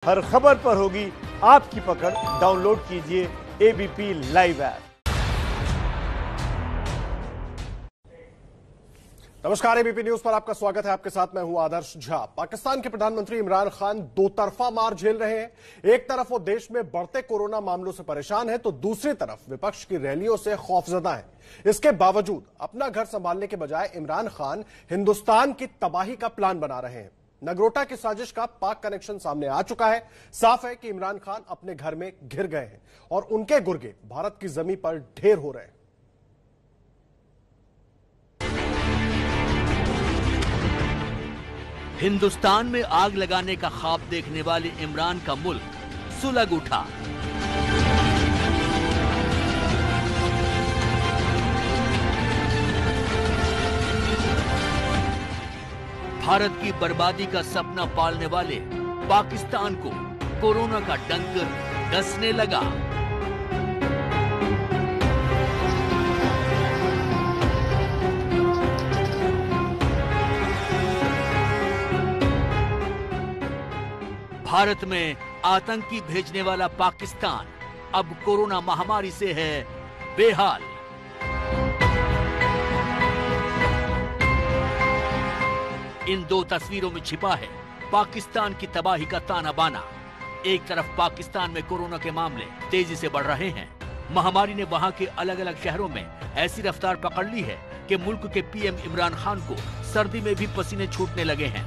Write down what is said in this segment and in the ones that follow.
हर खबर पर होगी आपकी पकड़। डाउनलोड कीजिए एबीपी लाइव ऐप। नमस्कार, एबीपी न्यूज पर आपका स्वागत है। आपके साथ मैं हूं आदर्श झा। पाकिस्तान के प्रधानमंत्री इमरान खान दो तरफा मार झेल रहे हैं। एक तरफ वो देश में बढ़ते कोरोना मामलों से परेशान है, तो दूसरी तरफ विपक्ष की रैलियों से खौफजदा है। इसके बावजूद अपना घर संभालने के बजाय इमरान खान हिंदुस्तान की तबाही का प्लान बना रहे हैं। नगरोटा की साजिश का पाक कनेक्शन सामने आ चुका है। साफ है कि इमरान खान अपने घर में घिर गए हैं और उनके गुर्गे भारत की जमीन पर ढेर हो रहे हैं। हिंदुस्तान में आग लगाने का ख्वाब देखने वाले इमरान का मुल्क सुलग उठा। भारत की बर्बादी का सपना पालने वाले पाकिस्तान को कोरोना का डंक डसने लगा। भारत में आतंकी भेजने वाला पाकिस्तान अब कोरोना महामारी से है बेहाल। इन दो तस्वीरों में छिपा है पाकिस्तान की तबाही का ताना बाना। एक तरफ पाकिस्तान में कोरोना के मामले तेजी से बढ़ रहे हैं। महामारी ने वहां के अलग अलग शहरों में ऐसी रफ्तार पकड़ ली है कि मुल्क के पीएम इमरान खान को सर्दी में भी पसीने छूटने लगे हैं।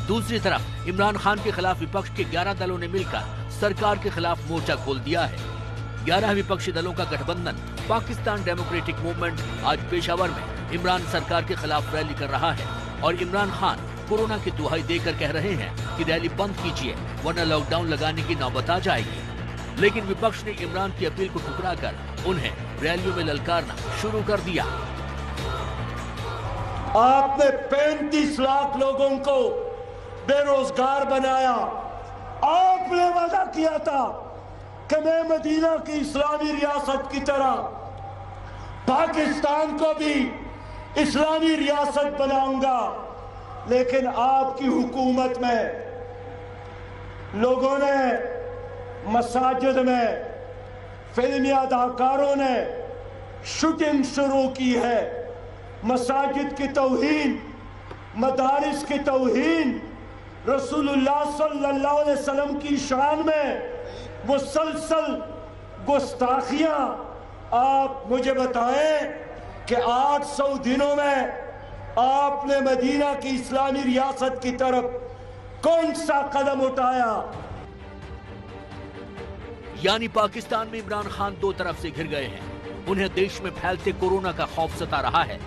दूसरी तरफ इमरान खान के खिलाफ विपक्ष के 11 दलों ने मिलकर सरकार के खिलाफ मोर्चा खोल दिया है। 11 विपक्षी दलों का गठबंधन पाकिस्तान डेमोक्रेटिक मूवमेंट आज पेशावर में इमरान सरकार के खिलाफ रैली कर रहा है और इमरान खान कोरोना की दुहाई देकर कह रहे हैं कि रैली बंद कीजिए वरना लॉकडाउन लगाने की नौबत आ जाएगी। लेकिन विपक्ष ने इमरान की अपील को ठुकराकर उन्हें रैलियों में ललकारना शुरू कर दिया। आपने 35 लाख लोगों को बेरोजगार बनाया। आपने वादा किया था कि मैं मदीना की इस्लामी रियासत की तरह पाकिस्तान को भी इस्लामी रियासत बनाऊंगा, लेकिन आपकी हुकूमत में लोगों ने मसाजिद में फिल्मी अदाकारों ने शूटिंग शुरू की है। मसाजिद की तौहीन, मदारिस की तौहीन, रसूलुल्लाह सल्लल्लाहु अलैहि वसल्लम की शान में मुसलसल गुस्ताखियां। आप मुझे बताएं कि 800 दिनों में आपने मदीना की इस्लामी रियासत की तरफ कौन सा कदम उठाया? यानी पाकिस्तान में इमरान खान दो तरफ से घिर गए हैं। उन्हें देश में फैलते कोरोना का खौफ सता रहा है।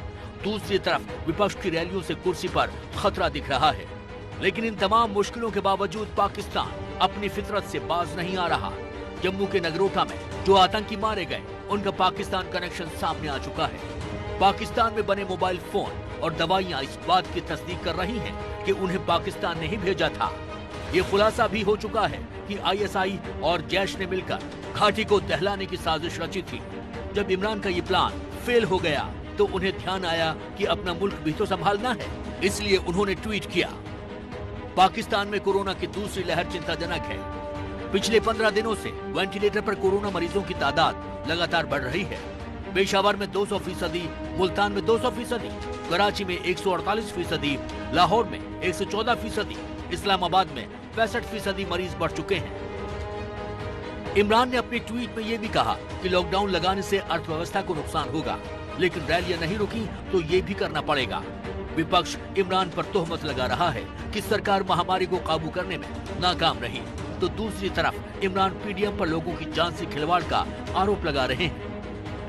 दूसरी तरफ विपक्ष की रैलियों से कुर्सी पर खतरा दिख रहा है। लेकिन इन तमाम मुश्किलों के बावजूद पाकिस्तान अपनी फितरत से बाज नहीं आ रहा। जम्मू के नगरोटा में जो आतंकी मारे गए उनका पाकिस्तान कनेक्शन सामने आ चुका है। पाकिस्तान में बने मोबाइल फोन और दवाइयां इस बात की तस्दीक कर रही हैं कि उन्हें पाकिस्तान ने ही भेजा था। ये खुलासा भी हो चुका है कि आईएसआई और जैश ने मिलकर घाटी को दहलाने की साजिश रची थी। जब इमरान का ये प्लान फेल हो गया तो उन्हें ध्यान आया कि अपना मुल्क भी तो संभालना है। इसलिए उन्होंने ट्वीट किया, पाकिस्तान में कोरोना की दूसरी लहर चिंताजनक है। पिछले 15 दिनों से वेंटिलेटर पर कोरोना मरीजों की तादाद लगातार बढ़ रही है। पेशावर में 200%, मुल्तान में 200%, कराची में 148%, लाहौर में 114%, इस्लामाबाद में 65% मरीज बढ़ चुके हैं। इमरान ने अपने ट्वीट में यह भी कहा कि लॉकडाउन लगाने से अर्थव्यवस्था को नुकसान होगा, लेकिन रैलियां नहीं रुकी तो ये भी करना पड़ेगा। विपक्ष इमरान पर तोहमत लगा रहा है कि सरकार महामारी को काबू करने में नाकाम रही, तो दूसरी तरफ इमरान पीडीएम पर लोगों की जान से खिलवाड़ का आरोप लगा रहे हैं।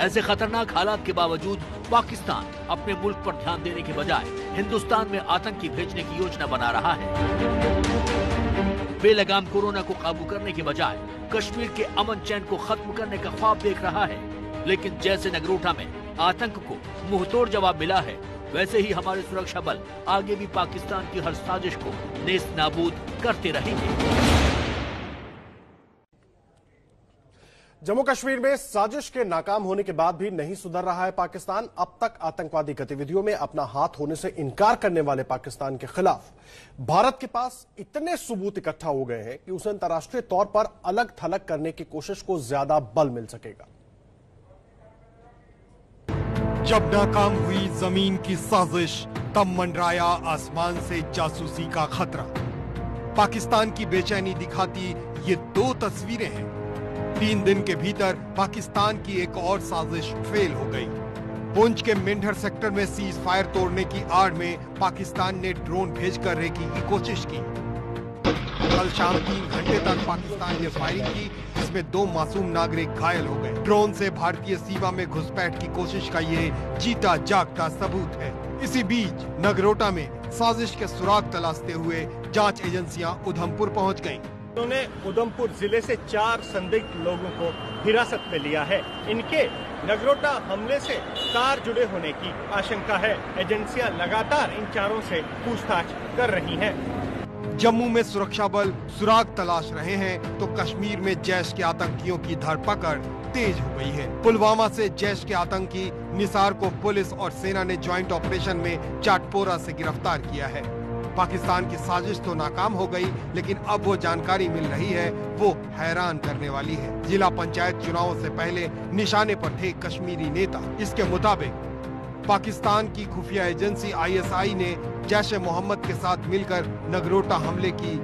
ऐसे खतरनाक हालात के बावजूद पाकिस्तान अपने मुल्क पर ध्यान देने के बजाय हिंदुस्तान में आतंकी भेजने की योजना बना रहा है। बेलगाम कोरोना को काबू करने के बजाय कश्मीर के अमन चैन को खत्म करने का ख्वाब देख रहा है। लेकिन जैसे नगरोटा में आतंक को मुंहतोड़ जवाब मिला है, वैसे ही हमारे सुरक्षा बल आगे भी पाकिस्तान की हर साजिश को नेस्त नाबूद करते रहेंगे। जम्मू कश्मीर में साजिश के नाकाम होने के बाद भी नहीं सुधर रहा है पाकिस्तान। अब तक आतंकवादी गतिविधियों में अपना हाथ होने से इनकार करने वाले पाकिस्तान के खिलाफ भारत के पास इतने सबूत इकट्ठा हो गए हैं कि उसे अंतर्राष्ट्रीय तौर पर अलग थलग करने की कोशिश को ज्यादा बल मिल सकेगा। जब नाकाम हुई जमीन की साजिश, तब मंडराया आसमान से जासूसी का खतरा। पाकिस्तान की बेचैनी दिखाती ये दो तस्वीरें हैं। 3 दिन के भीतर पाकिस्तान की एक और साजिश फेल हो गई। पुंछ के मेंढर सेक्टर में सीज फायर तोड़ने की आड़ में पाकिस्तान ने ड्रोन भेजकर रेकी की कोशिश की। कल शाम 3 घंटे तक पाकिस्तान ने फायरिंग की, जिसमें 2 मासूम नागरिक घायल हो गए। ड्रोन से भारतीय सीमा में घुसपैठ की कोशिश का ये जीता जागता सबूत है। इसी बीच नगरोटा में साजिश के सुराग तलाशते हुए जांच एजेंसियां उधमपुर पहुंच गईं। उन्होंने उधमपुर जिले से 4 संदिग्ध लोगों को हिरासत में लिया है। इनके नगरोटा हमले से तार जुड़े होने की आशंका है। एजेंसियां लगातार इन चारों से पूछताछ कर रही हैं। जम्मू में सुरक्षा बल सुराग तलाश रहे हैं तो कश्मीर में जैश के आतंकियों की धरपकड़ तेज हो गई है। पुलवामा से जैश के आतंकी निसार को पुलिस और सेना ने ज्वाइंट ऑपरेशन में चाटपोरा से गिरफ्तार किया है। पाकिस्तान की साजिश तो नाकाम हो गई, लेकिन अब वो जानकारी मिल रही है वो हैरान करने वाली है। जिला पंचायत चुनावों से पहले निशाने पर थे कश्मीरी नेता। इसके मुताबिक पाकिस्तान की खुफिया एजेंसी ISI ने जैश-ए-मोहम्मद के साथ मिलकर नगरोटा हमले की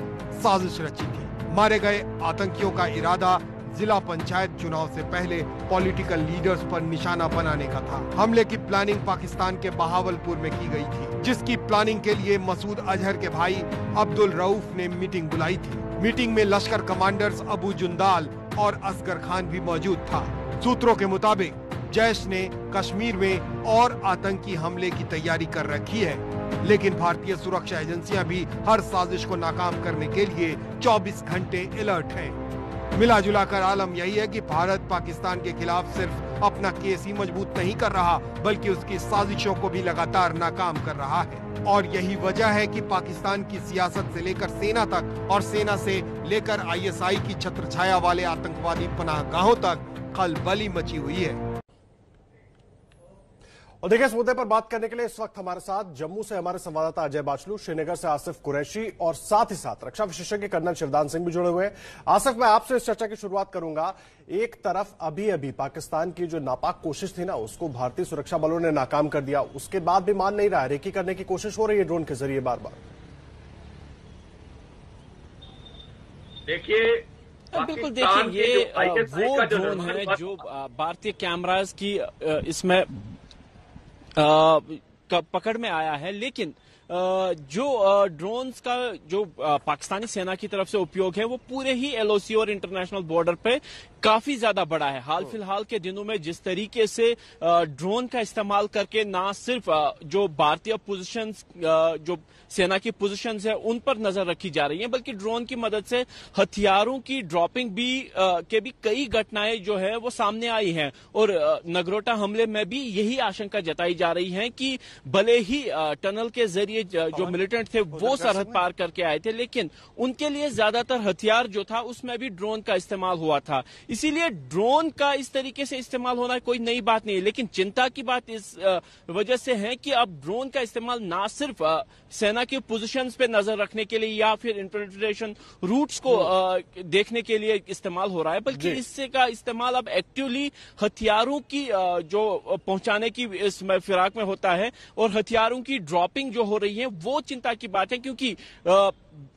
साजिश रची थी। मारे गए आतंकियों का इरादा जिला पंचायत चुनाव से पहले पॉलिटिकल लीडर्स पर निशाना बनाने का था। हमले की प्लानिंग पाकिस्तान के बहावलपुर में की गई थी, जिसकी प्लानिंग के लिए मसूद अजहर के भाई अब्दुल रऊफ ने मीटिंग बुलाई थी। मीटिंग में लश्कर कमांडर्स अबू जुंदाल और असगर खान भी मौजूद था। सूत्रों के मुताबिक जैश ने कश्मीर में और आतंकी हमले की तैयारी कर रखी है, लेकिन भारतीय सुरक्षा एजेंसियां भी हर साजिश को नाकाम करने के लिए 24 घंटे अलर्ट हैं। मिला जुला कर आलम यही है कि भारत पाकिस्तान के खिलाफ सिर्फ अपना केस ही मजबूत नहीं कर रहा, बल्कि उसकी साजिशों को भी लगातार नाकाम कर रहा है। और यही वजह है कि पाकिस्तान की सियासत से लेकर सेना तक और सेना से लेकर ISI की छत्रछाया वाले आतंकवादी पनाहगाहों तक खलबली मची हुई है। और देखिए, इस मुद्दे पर बात करने के लिए इस वक्त हमारे साथ जम्मू से हमारे संवाददाता अजय बाचलू, श्रीनगर से आसिफ कुरैशी और साथ ही साथ रक्षा विशेषज्ञ कर्नल शिवदान सिंह भी जुड़े हुए हैं। आसिफ, मैं आपसे इस चर्चा की शुरुआत करूंगा। एक तरफ अभी पाकिस्तान की जो नापाक कोशिश थी ना, उसको भारतीय सुरक्षा बलों ने नाकाम कर दिया। उसके बाद भी मान नहीं रहा, रेकी करने की कोशिश हो रही है ड्रोन के जरिए बार बार। देखिए, बिल्कुल, देखिए ये वो ड्रोन है जो भारतीय कैमरास की इसमें पकड़ में आया है, लेकिन जो ड्रोन्स का जो पाकिस्तानी सेना की तरफ से उपयोग है वो पूरे ही LOC और इंटरनेशनल बॉर्डर पे काफी ज्यादा बड़ा है। हाल फिलहाल के दिनों में जिस तरीके से ड्रोन का इस्तेमाल करके ना सिर्फ जो भारतीय पोजीशंस, जो सेना की पोजीशंस है उन पर नजर रखी जा रही है, बल्कि ड्रोन की मदद से हथियारों की ड्रॉपिंग भी के भी कई घटनाएं जो है वो सामने आई हैं। और नगरोटा हमले में भी यही आशंका जताई जा रही है कि भले ही टनल के जरिए जो मिलिटेंट थे वो सरहद पार करके आए थे, लेकिन उनके लिए ज्यादातर हथियार जो था उसमें भी ड्रोन का इस्तेमाल हुआ था। इसीलिए ड्रोन का इस तरीके से इस्तेमाल होना कोई नई बात नहीं है, लेकिन चिंता की बात इस वजह से है कि अब ड्रोन का इस्तेमाल ना सिर्फ सेना की पोजीशंस पे नजर रखने के लिए या फिर इन्फिल्ट्रेशन रूट्स को देखने के लिए इस्तेमाल हो रहा है, बल्कि इससे का इस्तेमाल अब एक्टिवली हथियारों की जो पहुंचाने की इस फिराक में होता है और हथियारों की ड्रॉपिंग जो हो रही है वो चिंता की बात है, क्योंकि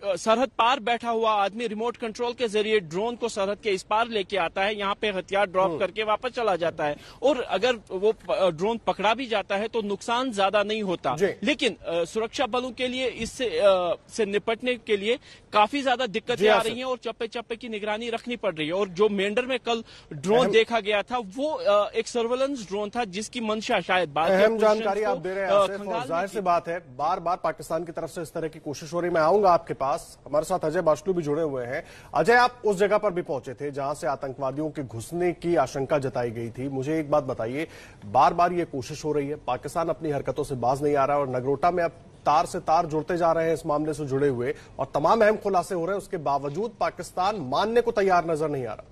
सरहद पार बैठा हुआ आदमी रिमोट कंट्रोल के जरिए ड्रोन को सरहद के इस पार लेके आता है, यहाँ पे हथियार ड्रॉप करके वापस चला जाता है, और अगर वो ड्रोन पकड़ा भी जाता है तो नुकसान ज्यादा नहीं होता। लेकिन सुरक्षा बलों के लिए इससे से निपटने के लिए काफी ज्यादा दिक्कतें आ रही हैं और चप्पे चप्पे की निगरानी रखनी पड़ रही है। और जो मेंढर में कल ड्रोन देखा गया था वो एक सर्वेलेंस ड्रोन था जिसकी मंशा शायद अहम जानकारी आप दे रहे हैं। जाहिर सी बात है, बार बार पाकिस्तान की तरफ से इस तरह की कोशिश हो रही। मैं आऊंगा आपके पास, हमारे साथ अजय बाचलू भी जुड़े हुए हैं। अजय, आप उस जगह पर भी पहुंचे थे जहां से आतंकवादियों के घुसने की आशंका जताई गई थी। मुझे एक बात बताइए, बार बार ये कोशिश हो रही है, पाकिस्तान अपनी हरकतों से बाज नहीं आ रहा है और नगरोटा में अब तार से तार जुड़ते जा रहे हैं इस मामले से जुड़े हुए और तमाम अहम खुलासे हो रहे हैं, उसके बावजूद पाकिस्तान मानने को तैयार नजर नहीं आ रहा।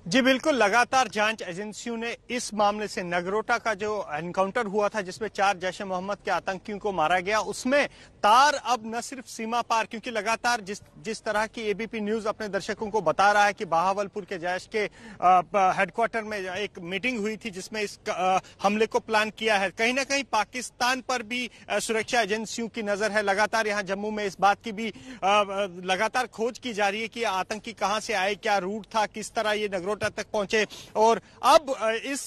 जी बिल्कुल, लगातार जांच एजेंसियों ने इस मामले से नगरोटा का जो एनकाउंटर हुआ था जिसमें 4 जैश ए मोहम्मद के आतंकियों को मारा गया, उसमें तार अब न सिर्फ सीमा पार, क्योंकि लगातार जिस तरह की एबीपी न्यूज अपने दर्शकों को बता रहा है कि बहावलपुर के जैश के हेडक्वार्टर में एक मीटिंग हुई थी जिसमें इस हमले को प्लान किया है। कहीं ना कहीं पाकिस्तान पर भी सुरक्षा एजेंसियों की नजर है। लगातार यहाँ जम्मू में इस बात की भी लगातार खोज की जा रही है कि आतंकी कहां से आए, क्या रूट था, किस तरह ये नगरोटा तक पहुंचे। और अब इस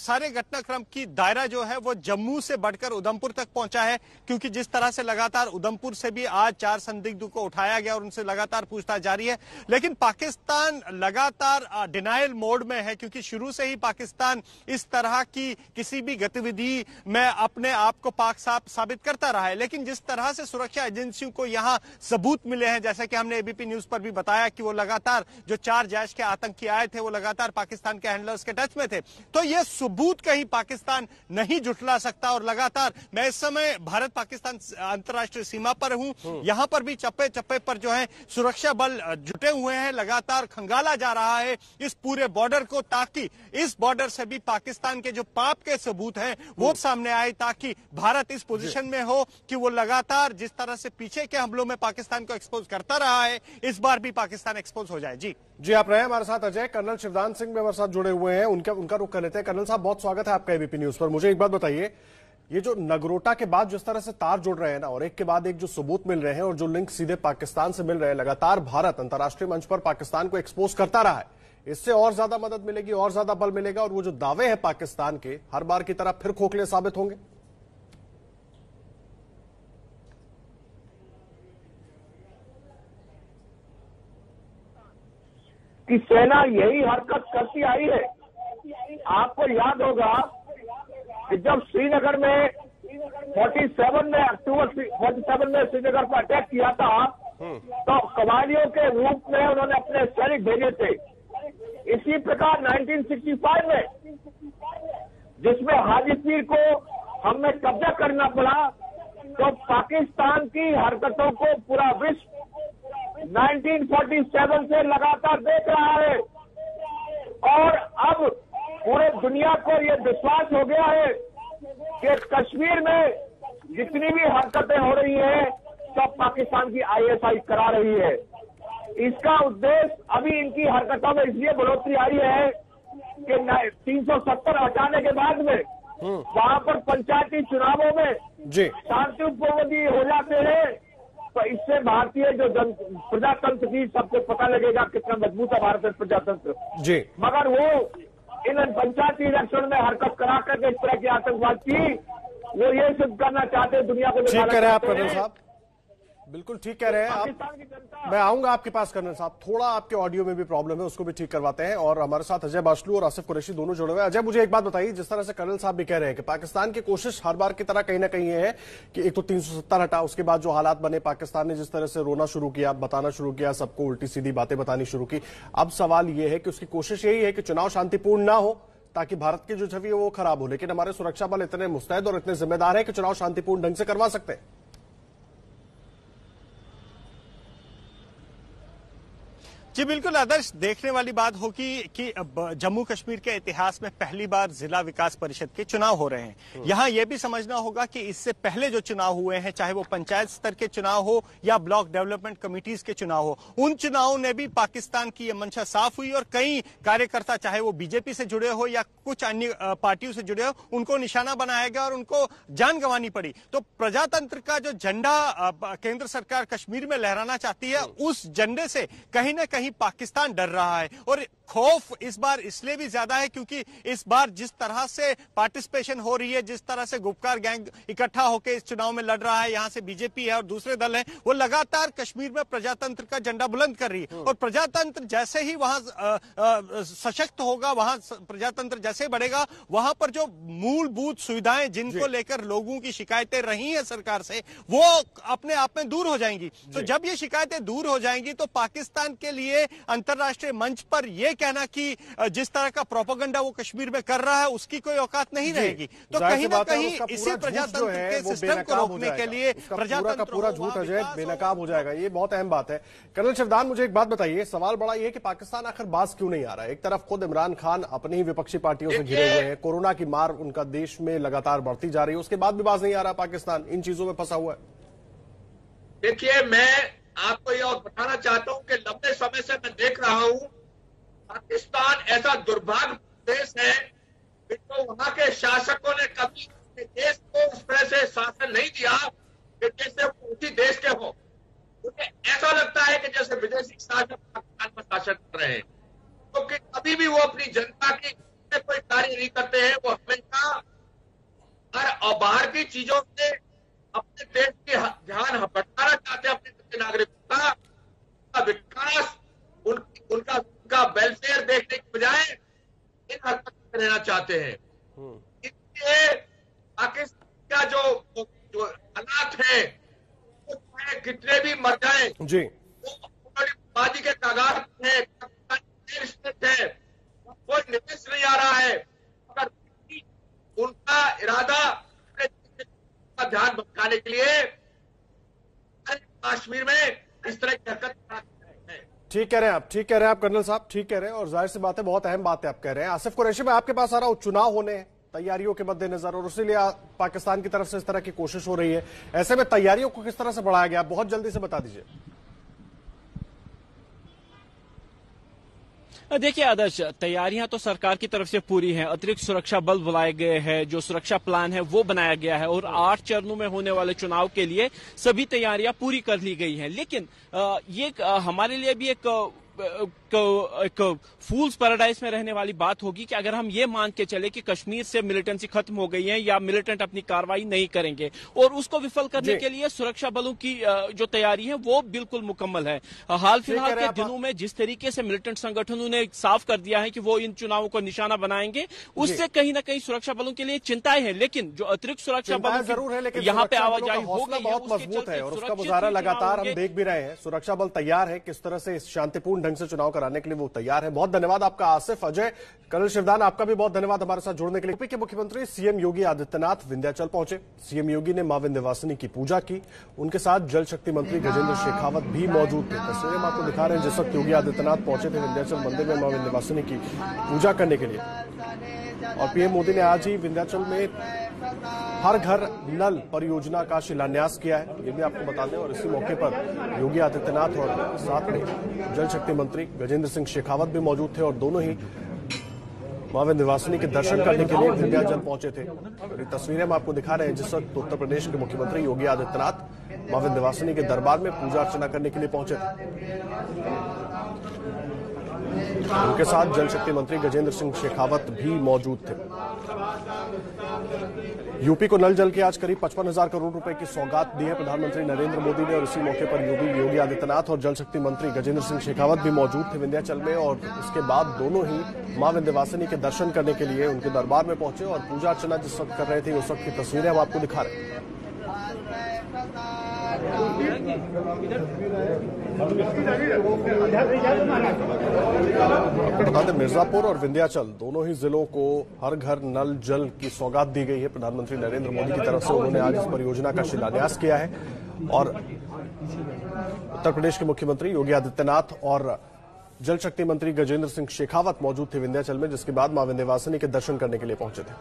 सारे घटनाक्रम की दायरा जो है वो जम्मू से बढ़कर उधमपुर तक पहुंचा है, क्योंकि जिस तरह से लगातार उधमपुर से भी आज 4 संदिग्धों को उठाया गया और उनसे लगातार पूछताछ जारी है। लेकिन पाकिस्तान लगातार डिनायल मोड में है, क्योंकि शुरू से ही पाकिस्तान इस तरह की किसी भी गतिविधि में अपने आप को पाक साबित करता रहा है। लेकिन जिस तरह से सुरक्षा एजेंसियों को यहां सबूत मिले हैं, जैसा कि हमने एबीपी न्यूज पर भी बताया कि वो लगातार जो 4 जैश के आतंकी आए थे वो लगातार पाकिस्तान के हैंडलर्स के टच में थे, तो ये सबूत कहीं पाकिस्तान नहीं जुटला सकता। और लगातार मैं इस समय भारत पाकिस्तान अंतर्राष्ट्रीय सीमा पर हूं, यहां पर भी चप्पे चप्पे पर जो है सुरक्षा बल जुटे हुए हैं। लगातार खंगाला जा रहा है इस पूरे बॉर्डर को, ताकि इस बॉर्डर से भी पाकिस्तान के जो पाप के सबूत हैं वो सामने आए, ताकि भारत इस पोजीशन में हो कि वो लगातार जिस तरह से पीछे के हमलों में पाकिस्तान को एक्सपोज करता रहा है, इस बार भी पाकिस्तान एक्सपोज हो जाए। जी आप रहे हमारे साथ अजय। कर्नल शिवदान सिंह भी हमारे साथ जुड़े हुए हैं, उनका रुख कर लेते हैं। कर्नल साहब, बहुत स्वागत है आपका एबीपी न्यूज पर। मुझे एक बात बताइए, ये जो नगरोटा के बाद जिस तरह से तार जुड़ रहे हैं ना, और एक के बाद एक जो सबूत मिल रहे हैं और जो लिंक सीधे पाकिस्तान से मिल रहे हैं, लगातार भारत अंतर्राष्ट्रीय मंच पर पाकिस्तान को एक्सपोज करता रहा है। इससे और ज्यादा मदद मिलेगी, और ज्यादा बल मिलेगा, और वो जो दावे हैं पाकिस्तान के हर बार की तरह फिर खोखले साबित होंगे। कि सेना यही हरकत करती आई है। आपको याद होगा कि जब श्रीनगर में 47 में अक्टूबर 47 में श्रीनगर पर अटैक किया था, तो कवालियों के रूप में उन्होंने अपने सैनिक भेजे थे। इसी प्रकार 1965 में जिसमें हाजीपीर को हमें कब्जा करना पड़ा, तो पाकिस्तान की हरकतों को पूरा विश्व 1947 से लगातार देख रहा है। और अब पूरे दुनिया को ये विश्वास हो गया है कि कश्मीर में जितनी भी हरकतें हो रही हैं सब पाकिस्तान की आईएसआई करा रही है। इसका उद्देश्य अभी इनकी हरकतों में इसलिए बढ़ोतरी आई है कि 370 हटाने के बाद में वहां पर पंचायती चुनावों में शांतिपूर्ण हो जाते हैं, तो इससे भारतीय जो प्रजातंत्र की सबको पता लगेगा कितना मजबूत है भारत प्रजातंत्र। मगर वो इन पंचायती इलेक्शन में हरकत करा करके इस तरह की आतंकवाद की वो ये सिद्ध करना चाहते हैं दुनिया को। ठीक कह रहे हैं आप कर्नल साहब, बिल्कुल ठीक कह रहे हैं आप। मैं आऊंगा आपके पास कर्नल साहब, थोड़ा आपके ऑडियो में भी प्रॉब्लम है, उसको भी ठीक करवाते हैं। और हमारे साथ अजय बाशलू और आसिफ कुरैशी दोनों जुड़े हुए हैं। अजय, मुझे एक बात बताइए, जिस तरह से कर्नल साहब भी कह रहे हैं कि पाकिस्तान की कोशिश हर बार की तरह कहीं ना कहीं ये है कि एक तो 370 हटा, उसके बाद जो हालात बने, पाकिस्तान ने जिस तरह से रोना शुरू किया, बताना शुरू किया, सबको उल्टी सीधी बातें बतानी शुरू की। अब सवाल ये है कि उसकी कोशिश यही है कि चुनाव शांतिपूर्ण ना हो ताकि भारत की जो छवि है वो खराब हो। लेकिन हमारे सुरक्षा बल इतने मुस्तैद और इतने जिम्मेदार है कि चुनाव शांतिपूर्ण ढंग से करवा सकते हैं। जी बिल्कुल आदर्श, देखने वाली बात होगी कि जम्मू कश्मीर के इतिहास में पहली बार जिला विकास परिषद के चुनाव हो रहे हैं। यहां यह भी समझना होगा कि इससे पहले जो चुनाव हुए हैं, चाहे वो पंचायत स्तर के चुनाव हो या ब्लॉक डेवलपमेंट कमिटीज के चुनाव हो, उन चुनावों ने भी पाकिस्तान की यह मंशा साफ हुई और कई कार्यकर्ता, चाहे वो बीजेपी से जुड़े हो या कुछ अन्य पार्टियों से जुड़े हो, उनको निशाना बनाया गया और उनको जान गंवानी पड़ी। तो प्रजातंत्र का जो झंडा केंद्र सरकार कश्मीर में लहराना चाहती है, उस झंडे से कहीं ना कहीं पाकिस्तान डर रहा है। और खौफ इस बार इसलिए भी ज्यादा है क्योंकि इस बार जिस तरह से पार्टिसिपेशन हो रही है, जिस तरह से गुपकार गैंग इकट्ठा होकर इस चुनाव में लड़ रहा है, यहां से बीजेपी है और दूसरे दल हैं, वो लगातार कश्मीर में प्रजातंत्र का झंडा बुलंद कर रही है। और प्रजातंत्र जैसे ही वहां सशक्त होगा, वहां प्रजातंत्र जैसे बढ़ेगा, वहां पर जो मूलभूत सुविधाएं जिनको लेकर लोगों की शिकायतें रही है सरकार से, वो अपने आप में दूर हो जाएंगी। तो जब ये शिकायतें दूर हो जाएंगी तो पाकिस्तान के लिए लिए अंतर्राष्ट्रीय मंच पर यह कहना कि जिस तरह का प्रोपेगेंडा वो कश्मीर में कर रहा है उसकी कोई औकात नहीं रहेगी। तो कहीं ना कहीं इसी प्रजातंत्र के सिस्टम को रोकने के लिए प्रजातंत्र का पूरा झूठ अजय बेनकाब हो जाएगा। ये बहुत अहम बात है। कर्नल शिवदान, मुझे एक बात बताइए, सवाल बड़ा ये कि पाकिस्तान आखिर बाज क्यों नहीं आ रहा है? एक तरफ खुद इमरान खान अपनी ही विपक्षी पार्टियों से घिरे हुए हैं, कोरोना की मार उनका देश में लगातार बढ़ती जा रही है, उसके बाद भी बाज नहीं आ रहा पाकिस्तान, इन चीजों में फंसा हुआ है। देखिए, मैं आपको ये और बताना चाहता हूं कि लंबे समय से मैं देख रहा हूं पाकिस्तान ऐसा दुर्भाग्य देश है कि तो वहां के शासकों ने कभी देश को उस तरह से शासन नहीं दिया कि जैसे वो उसी देश के हो। मुझे ऐसा लगता है कि जैसे विदेशी शासक पाकिस्तान में शासन कर रहे हैं, क्योंकि तो कभी भी वो अपनी जनता की कोई कार्य नहीं करते हैं। वो हमेशा और बाहर की चीजों से अपने देश की ध्यान भटकाना चाहते हैं, अपने नागरिकों का विकास, उनका वेलफेयर देखने की बजाय इन हरकत में रहना चाहते हैं। इसलिए पाकिस्तान का जो हालात है, वो चाहे कितने भी मर जाए जी, वो आबादी के कागार है, कोई निवेश नहीं आ रहा है। अगर उनका इरादा का ध्यान भटकाने के लिए कश्मीर में इस तरह की हरकत है। ठीक कह रहे हैं आप, ठीक कह रहे हैं आप कर्नल साहब, ठीक कह रहे हैं, और जाहिर सी बात है बहुत अहम बात है आप कह रहे हैं। आसिफ कुरैशी, मैं आपके पास आ रहा हूं, चुनाव होने हैं, तैयारियों के मद्देनजर, और इसीलिए पाकिस्तान की तरफ से इस तरह की कोशिश हो रही है। ऐसे में तैयारियों को किस तरह से बढ़ाया गया, बहुत जल्दी से बता दीजिए। देखिए आदर्श, तैयारियां तो सरकार की तरफ से पूरी हैं। अतिरिक्त सुरक्षा बल बुलाए गए हैं, जो सुरक्षा प्लान है वो बनाया गया है, और 8 चरणों में होने वाले चुनाव के लिए सभी तैयारियां पूरी कर ली गई हैं। लेकिन ये हमारे लिए भी एक फूल्स पैराडाइज में रहने वाली बात होगी कि अगर हम ये मान के चले कि कश्मीर से मिलिटेंसी खत्म हो गई है या मिलिटेंट अपनी कार्रवाई नहीं करेंगे, और उसको विफल करने के लिए सुरक्षा बलों की जो तैयारी है वो बिल्कुल मुकम्मल है। हाल फिलहाल के दिनों में जिस तरीके से मिलिटेंट संगठनों ने साफ कर दिया है कि वो इन चुनावों को निशाना बनाएंगे, उससे कहीं ना कहीं सुरक्षा बलों के लिए चिंताएं हैं। लेकिन जो अतिरिक्त सुरक्षा बल जरूर है, लेकिन यहाँ पे आवाजाही हो गई बहुत मजबूत है, और उसका मुजाहरा लगातार हम देख भी रहे हैं। सुरक्षा बल तैयार है, किस तरह से शांतिपूर्ण ढंग से चुनाव कराने के लिए वो तैयार है। बहुत धन्यवाद आपका आसिफ। अजय, कर्नल शिवदान, आपका भी बहुत धन्यवाद हमारे साथ जुड़ने के लिए। यूपी के मुख्यमंत्री सीएम योगी आदित्यनाथ विंध्याचल पहुंचे। सीएम योगी ने मां विंध्यवासिनी की पूजा की, उनके साथ जल शक्ति मंत्री गजेंद्र शेखावत भी मौजूद थे। तस्वीरें आपको दिखा रहे हैं जिस वक्त योगी आदित्यनाथ पहुंचे थे विंध्याचल मंदिर में मां विंध्यवासिनी की पूजा करने के लिए। और पीएम मोदी ने आज ही विंध्याचल में हर घर नल परियोजना का शिलान्यास किया है, ये भी आपको बता दें। और इसी मौके पर योगी आदित्यनाथ और साथ में जल शक्ति मंत्री गजेंद्र सिंह शेखावत भी मौजूद थे, और दोनों ही मां विंध्यवासिनी के दर्शन करने के लिए विंध्याचल पहुंचे थे। ये तस्वीरें हम आपको दिखा रहे हैं जिस वक्त उत्तर प्रदेश के मुख्यमंत्री योगी आदित्यनाथ मां विंध्यवासिनी के दरबार में पूजा अर्चना करने के लिए पहुंचे थे। उनके साथ जल शक्ति मंत्री गजेंद्र सिंह शेखावत भी मौजूद थे। यूपी को नल जल की आज करीब 55,000 करोड़ रुपए की सौगात दी है प्रधानमंत्री नरेंद्र मोदी ने, और इसी मौके पर योगी आदित्यनाथ और जल शक्ति मंत्री गजेंद्र सिंह शेखावत भी मौजूद थे विंध्याचल में। और इसके बाद दोनों ही मां विंध्यवासिनी के दर्शन करने के लिए उनके दरबार में पहुंचे और पूजा अर्चना जिस वक्त कर रहे थे उस वक्त की तस्वीरें हम आपको दिखा रहे हैं। बता दें, मिर्जापुर और विंध्याचल दोनों ही जिलों को हर घर नल जल की सौगात दी गई है प्रधानमंत्री नरेंद्र मोदी की तरफ से। उन्होंने आज इस परियोजना का शिलान्यास किया है, और उत्तर प्रदेश के मुख्यमंत्री योगी आदित्यनाथ और जल शक्ति मंत्री गजेंद्र सिंह शेखावत मौजूद थे विंध्याचल में, जिसके बाद मां विंध्यवासिनी के दर्शन करने के लिए पहुंचे थे।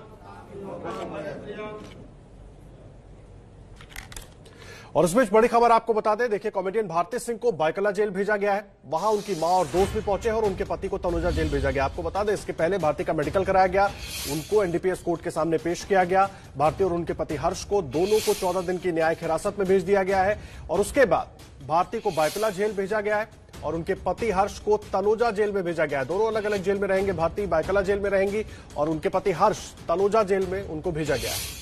और इस बीच बड़ी खबर आपको बता दें, देखिए कॉमेडियन भारती सिंह को बायकला जेल भेजा गया है। वहां उनकी मां और दोस्त भी पहुंचे हैं और उनके पति को तनुजा जेल भेजा गया। आपको बता दें, इसके पहले भारती का मेडिकल कराया गया, उनको एनडीपीएस कोर्ट के सामने पेश किया गया। भारती और उनके पति हर्ष को दोनों को 14 दिन की न्यायिक हिरासत में भेज दिया गया है, और उसके बाद भारती को बायकला जेल भेजा गया है और उनके पति हर्ष को तनुजा जेल में भेजा गया है। दोनों अलग अलग जेल में रहेंगे, भारती बायकला जेल में रहेंगी और उनके पति हर्ष तनुजा जेल में उनको भेजा गया है।